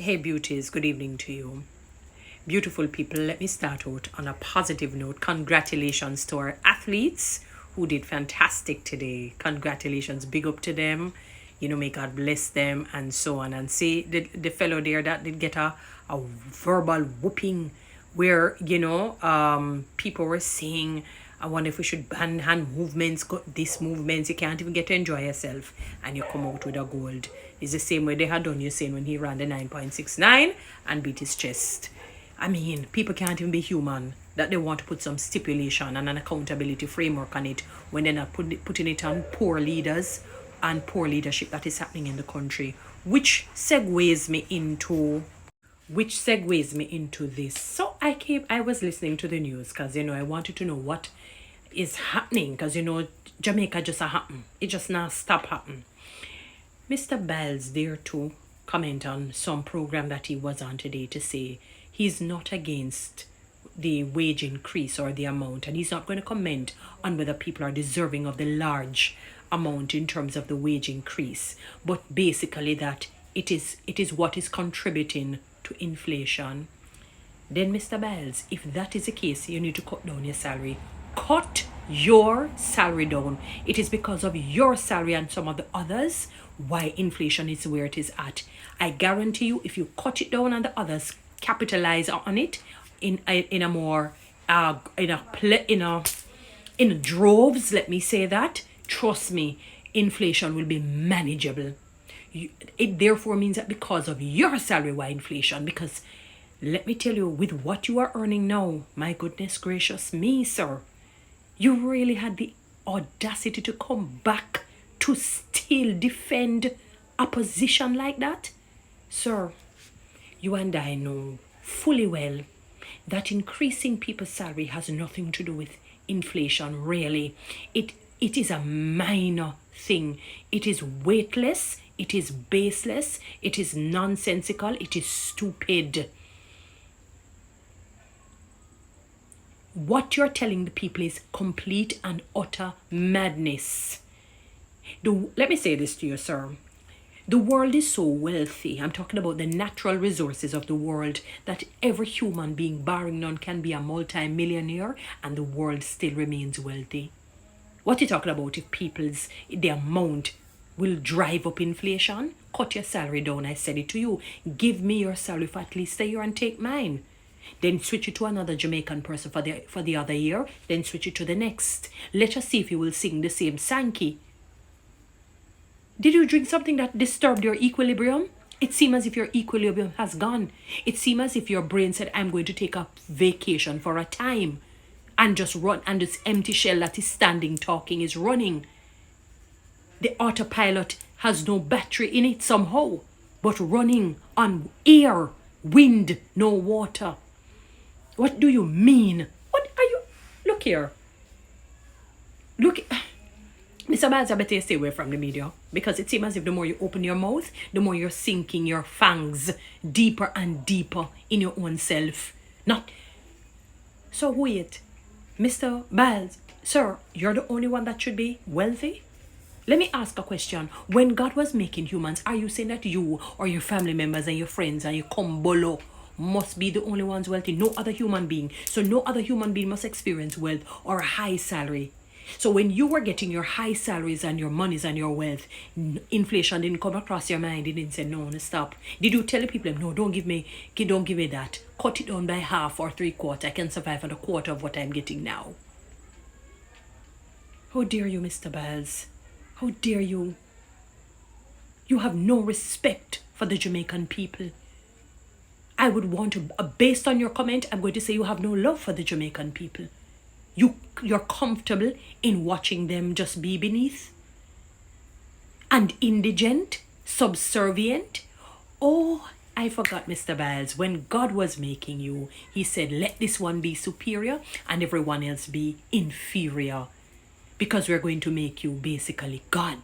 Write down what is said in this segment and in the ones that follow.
Hey beauties, good evening to you. Beautiful people, let me start out on a positive note. Congratulations to our athletes who did fantastic today. Congratulations, big up to them. May God bless them and so on. And see the fellow there that did get a verbal whooping where, people were saying, I wonder if we should ban hand movements, this movements. You can't even get to enjoy yourself and you come out with a gold. It's the same way they had done Usain when he ran the 9.69 and beat his chest. I mean, people can't even be human that they want to put some stipulation and an accountability framework on it when they're not putting it on poor leaders and poor leadership that is happening in the country. Which segues me into this. So I was listening to the news because I wanted to know what is happening because Jamaica just happen. It just not stop happen. Mr. Biles there to comment on some program that he was on today to say he's not against the wage increase or the amount, and he's not going to comment on whether people are deserving of the large amount in terms of the wage increase, but basically that it is what is contributing to inflation. Then Mr. Biles, if that is the case, you need to cut down your salary. Cut your salary down. It is because of your salary and some of the others why inflation is where it is at. I guarantee you, if you cut it down and the others capitalize on it in droves, let me say that, trust me, inflation will be manageable. It therefore means that because of your salary, why inflation? Because let me tell you, with what you are earning now, my goodness gracious me, sir, you really had the audacity to come back to still defend a position like that? Sir, you and I know fully well that increasing people's salary has nothing to do with inflation, really. It is a minor thing. It is weightless, it is baseless, it is nonsensical, it is stupid. What you're telling the people is complete and utter madness. Let me say this to you, sir. The world is so wealthy. I'm talking about the natural resources of the world that every human being, barring none, can be a multi-millionaire and the world still remains wealthy. What are you talking about if the amount will drive up inflation? Cut your salary down, I said it to you. Give me your salary for at least a year and take mine. Then switch it to another Jamaican person for the other year. Then switch it to the next. Let us see if you will sing the same Sankey. Did you drink something that disturbed your equilibrium? It seems as if your equilibrium has gone. It seems as if your brain said, I'm going to take a vacation for a time. And just run, and this empty shell that is standing talking is running. The autopilot has no battery in it somehow, but running on air, wind, no water. What do you mean? What are you? Look here. Look, Mr. Biles, I better you stay away from the media because it seems as if the more you open your mouth, the more you're sinking your fangs deeper and deeper in your own self. Not. So wait, Mr. Biles, sir, you're the only one that should be wealthy? Let me ask a question. When God was making humans, are you saying that you or your family members and your friends and your kumbolo must be the only ones wealthy? No other human being. So no other human being must experience wealth or a high salary. So when you were getting your high salaries and your monies and your wealth, inflation didn't come across your mind. It didn't say, no, stop. Did you tell the people, no, don't give me that. Cut it down by half or 3/4. I can survive on a quarter of what I'm getting now. How dare you, Mr. Biles? How dare you? You have no respect for the Jamaican people. I would want to, based on your comment, I'm going to say you have no love for the Jamaican people. You're comfortable in watching them just be beneath and indigent, subservient. Oh, I forgot, Mr. Biles. When God was making you, he said, let this one be superior and everyone else be inferior. Because we're going to make you basically God.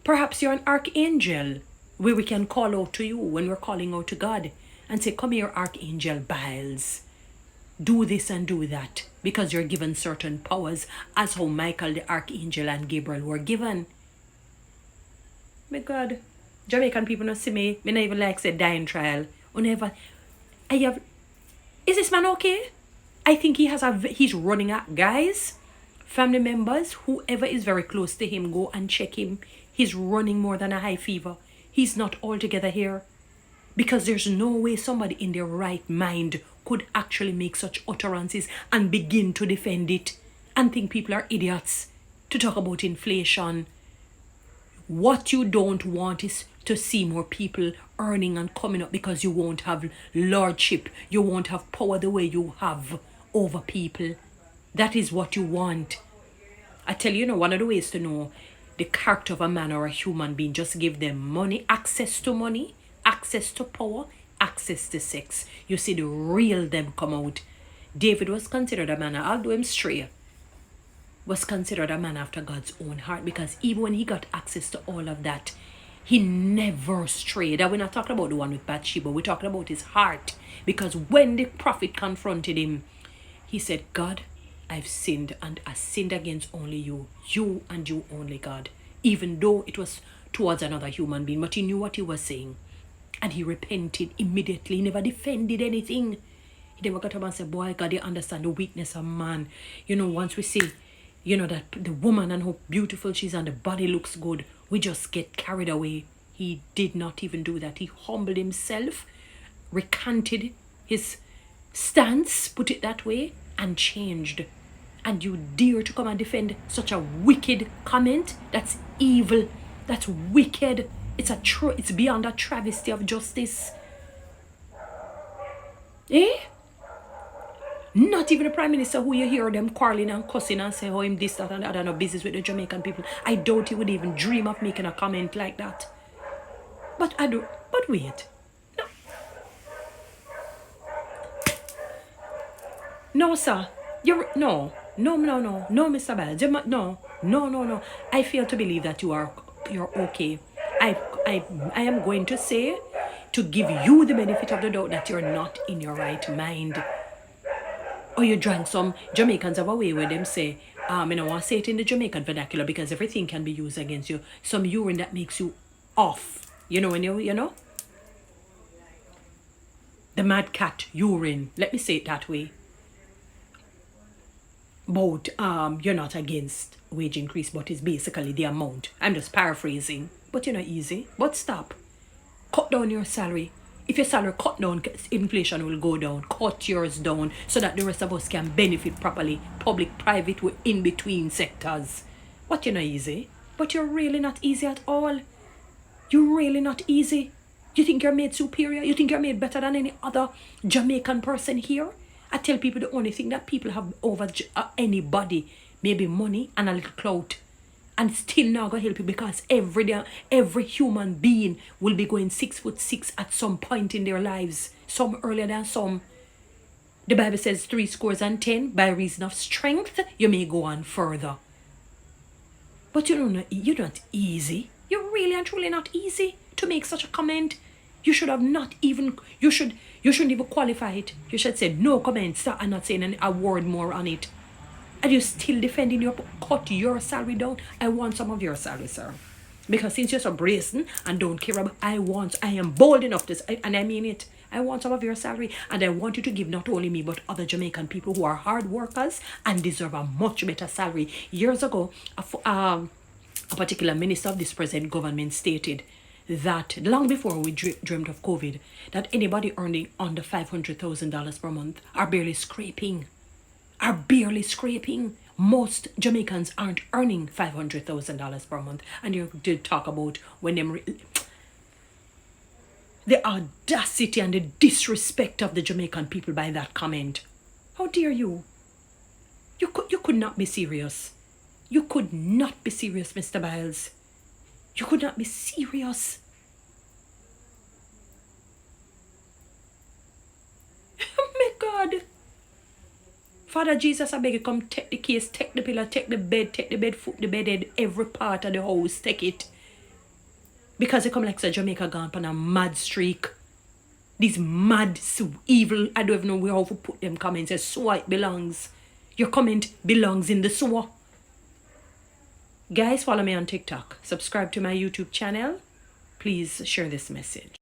Perhaps you're an archangel where we can call out to you when we're calling out to God and say, come here, Archangel Biles. Do this and do that because you're given certain powers as how Michael the Archangel and Gabriel were given. My God, Jamaican people not see me. Me not even like say dying trial. Whenever I have, is this man okay? I think he's running at guys, family members, whoever is very close to him, go and check him. He's running more than a high fever. He's not altogether here. Because there's no way somebody in their right mind could actually make such utterances and begin to defend it and think people are idiots to talk about inflation. What you don't want is to see more people earning and coming up, because you won't have lordship. You won't have power the way you have over people. That is what you want. I tell you, one of the ways to know the character of a man or a human being, just give them money, access to power, access to sex. You see the real them come out. David was considered a man, although him stray, was considered a man after God's own heart, because even when he got access to all of that, he never strayed. And we're not talking about the one with Bathsheba, we're talking about his heart. Because when the prophet confronted him, he said, God, I've sinned, and I sinned against only you and you only, God. Even though it was towards another human being, but he knew what he was saying. And he repented immediately. He never defended anything. He never got up and said, boy, God, you understand the weakness of man. Once we see, that the woman and how beautiful she is and the body looks good, we just get carried away. He did not even do that. He humbled himself, recanted his stance, put it that way, and changed. And you dare to come and defend such a wicked comment? That's evil. That's wicked. It's beyond a travesty of justice. Not even the Prime Minister, who you hear them quarreling and cussing and say, him this, that, and that, and no business with the Jamaican people. I doubt he would even dream of making a comment like that. But wait. No, sir. No, Mr. Biles. No. I fail to believe that you're okay. I am going to say, to give you the benefit of the doubt, that you're not in your right mind. Or you drank some. Jamaicans have a way where them say, I don't want to say it in the Jamaican vernacular because everything can be used against you. Some urine that makes you off. When the mad cat urine. Let me say it that way. But you're not against wage increase, but it's basically the amount. I'm just paraphrasing. But you're not easy. But stop. Cut down your salary. If your salary cut down, inflation will go down. Cut yours down so that the rest of us can benefit properly. Public, private, we're in between sectors. But you're not easy. But you're really not easy at all. You're really not easy. You think you're made superior? You think you're made better than any other Jamaican person here? I tell people the only thing that people have over anybody, maybe money and a little clout. And still not going to help you, because every day, every human being will be going 6'6" at some point in their lives. Some earlier than some. The Bible says 70, by reason of strength, you may go on further. But you're not easy. You're really and truly not easy to make such a comment. You should have not even, you shouldn't even qualify it. You should say no comments and not saying a word more on it. Are you still defending cut your salary down? I want some of your salary, sir. Because since you're so brazen and don't care about, I am bold enough to say, and I mean it. I want some of your salary, and I want you to give not only me, but other Jamaican people who are hard workers and deserve a much better salary. Years ago, a particular minister of this present government stated that long before we dreamt of COVID, that anybody earning under $500,000 per month are barely scraping. Most Jamaicans aren't earning $500,000 per month. And you did talk about when them the audacity and the disrespect of the Jamaican people by that comment. How dare you? You could not be serious. You could not be serious, Mr. Biles. You could not be serious. Oh my God. Father Jesus, I beg you, come take the case, take the pillow, take the bed foot, the bed head, every part of the house, take it. Because they come like Jamaica gone on a mad streak. These mad, so evil, I don't even know where how to put them comments. Say, so it belongs. Your comment belongs in the sewer. Guys, follow me on TikTok. Subscribe to my YouTube channel. please share this message.